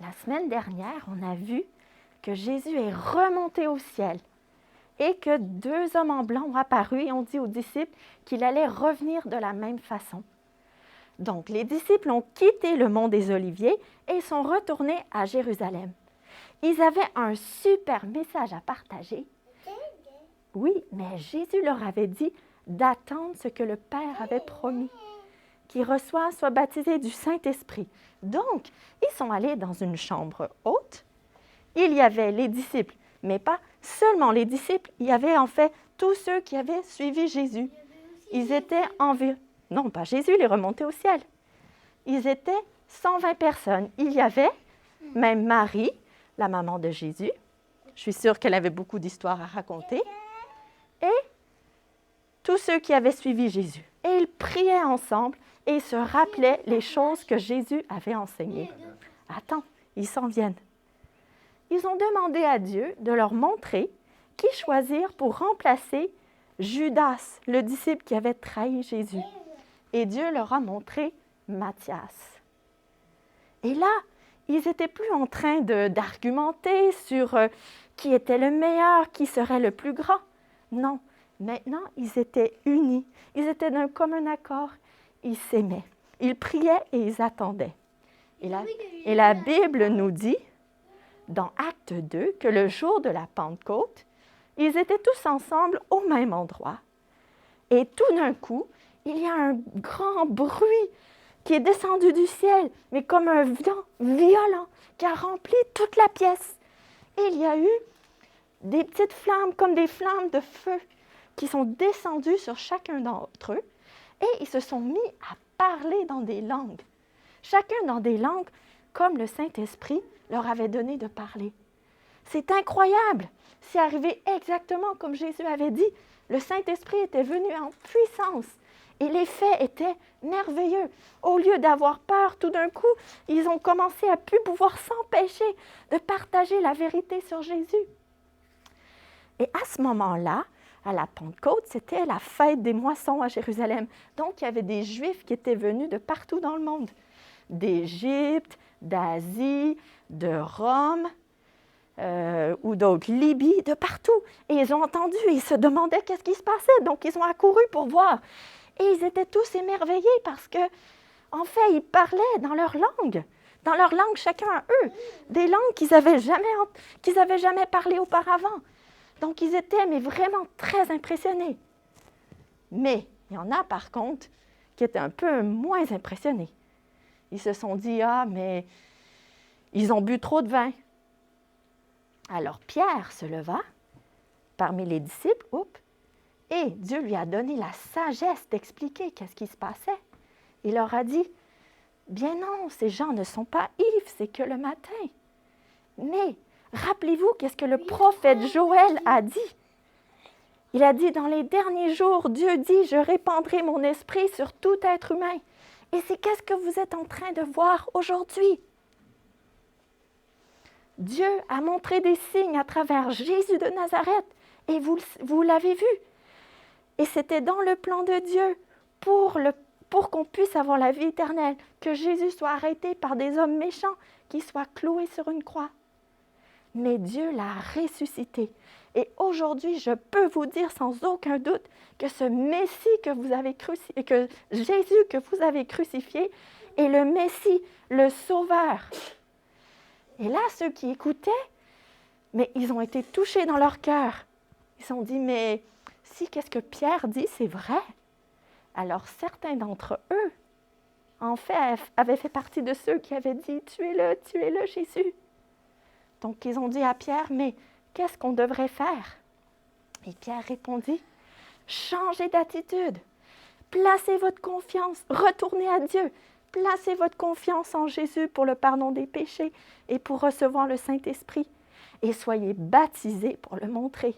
La semaine dernière, on a vu que Jésus est remonté au ciel et que 2 hommes en blanc ont apparu et ont dit aux disciples qu'il allait revenir de la même façon. Donc, les disciples ont quitté le mont des Oliviers et sont retournés à Jérusalem. Ils avaient un super message à partager. Oui, mais Jésus leur avait dit d'attendre ce que le Père avait promis, qu'ils reçoivent, soient baptisés du Saint-Esprit. Donc, ils sont allés dans une chambre haute. Il y avait les disciples, mais pas seulement les disciples, il y avait en fait tous ceux qui avaient suivi Jésus. Ils étaient environ... Non, pas Jésus, il est remonté au ciel. Ils étaient 120 personnes. Il y avait même Marie, la maman de Jésus. Je suis sûre qu'elle avait beaucoup d'histoires à raconter. Et tous ceux qui avaient suivi Jésus. Et ils priaient ensemble et se rappelaient les choses que Jésus avait enseignées. Attends, ils s'en viennent. Ils ont demandé à Dieu de leur montrer qui choisir pour remplacer Judas, le disciple qui avait trahi Jésus. Et Dieu leur a montré Matthias. Et là, ils n'étaient plus en train d'argumenter sur qui était le meilleur, qui serait le plus grand. Non, maintenant, ils étaient unis. Ils étaient d'un commun accord. Ils s'aimaient. Ils priaient et ils attendaient. Et la Bible nous dit, dans Acte 2, que le jour de la Pentecôte, ils étaient tous ensemble au même endroit. Et tout d'un coup, il y a un grand bruit qui est descendu du ciel, mais comme un vent violent qui a rempli toute la pièce. Et il y a eu des petites flammes, comme des flammes de feu, qui sont descendues sur chacun d'entre eux, et ils se sont mis à parler dans des langues. Chacun dans des langues, comme le Saint-Esprit leur avait donné de parler. C'est incroyable! C'est arrivé exactement comme Jésus avait dit. Le Saint-Esprit était venu en puissance. Et les faits étaient merveilleux. Au lieu d'avoir peur, tout d'un coup, ils ont commencé à plus pouvoir s'empêcher de partager la vérité sur Jésus. Et à ce moment-là, à la Pentecôte, c'était la fête des moissons à Jérusalem. Donc, il y avait des Juifs qui étaient venus de partout dans le monde. D'Égypte, d'Asie, de Rome, ou d'autres, Libye, de partout. Et ils ont entendu, ils se demandaient qu'est-ce qui se passait. Donc, ils ont accouru pour voir. Et ils étaient tous émerveillés parce que, en fait, ils parlaient dans leur langue chacun à eux, des langues qu'ils n'avaient jamais parlé auparavant. Donc, ils étaient mais vraiment très impressionnés. Mais il y en a, par contre, qui étaient un peu moins impressionnés. Ils se sont dit, ah, mais ils ont bu trop de vin. Alors, Pierre se leva parmi les disciples, et Dieu lui a donné la sagesse d'expliquer qu'est-ce qui se passait. Il leur a dit, bien non, ces gens ne sont pas ivres, c'est que le matin. Mais rappelez-vous qu'est-ce que le prophète Joël a dit. Il a dit, dans les derniers jours, Dieu dit, je répandrai mon esprit sur tout être humain. Et c'est qu'est-ce que vous êtes en train de voir aujourd'hui. Dieu a montré des signes à travers Jésus de Nazareth, et vous l'avez vu. Et c'était dans le plan de Dieu pour qu'on puisse avoir la vie éternelle, que Jésus soit arrêté par des hommes méchants, qui soient cloués sur une croix. Mais Dieu l'a ressuscité. Et aujourd'hui, je peux vous dire sans aucun doute que ce Messie que vous avez crucifié, que Jésus que vous avez crucifié, est le Messie, le Sauveur. Et là, ceux qui écoutaient, mais ils ont été touchés dans leur cœur. Ils se sont dit, mais si qu'est-ce que Pierre dit, c'est vrai. Alors certains d'entre eux, en fait, avaient fait partie de ceux qui avaient dit, tuez-le, Jésus. Donc ils ont dit à Pierre, mais qu'est-ce qu'on devrait faire? Et Pierre répondit, changez d'attitude, placez votre confiance, retournez à Dieu, placez votre confiance en Jésus pour le pardon des péchés et pour recevoir le Saint-Esprit, et soyez baptisés pour le montrer.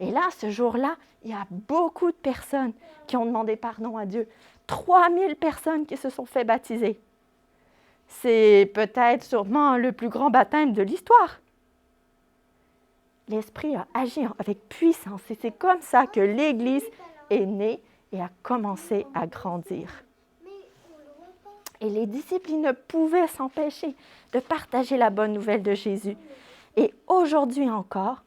Et là, ce jour-là, il y a beaucoup de personnes qui ont demandé pardon à Dieu. 3000 personnes qui se sont fait baptiser. C'est peut-être sûrement le plus grand baptême de l'histoire. L'Esprit a agi avec puissance et c'est comme ça que l'Église est née et a commencé à grandir. Et les disciples, ils ne pouvaient s'empêcher de partager la bonne nouvelle de Jésus. Et aujourd'hui encore,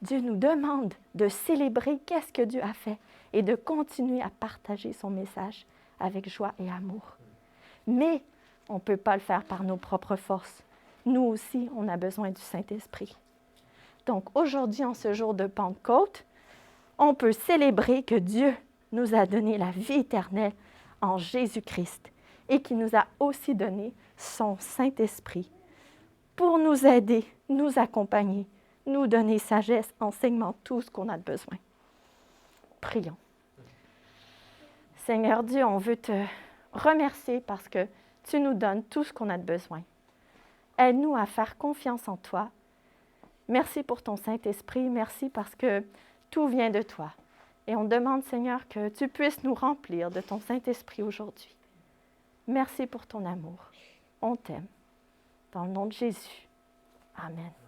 Dieu nous demande de célébrer qu'est-ce que Dieu a fait et de continuer à partager son message avec joie et amour. Mais on ne peut pas le faire par nos propres forces. Nous aussi, on a besoin du Saint-Esprit. Donc aujourd'hui, en ce jour de Pentecôte, on peut célébrer que Dieu nous a donné la vie éternelle en Jésus-Christ et qu'il nous a aussi donné son Saint-Esprit pour nous aider, nous accompagner, nous donner sagesse, enseignement, tout ce qu'on a besoin. Prions. Seigneur Dieu, on veut te remercier parce que tu nous donnes tout ce qu'on a besoin. Aide-nous à faire confiance en toi. Merci pour ton Saint-Esprit. Merci parce que tout vient de toi. Et on demande, Seigneur, que tu puisses nous remplir de ton Saint-Esprit aujourd'hui. Merci pour ton amour. On t'aime. Dans le nom de Jésus. Amen.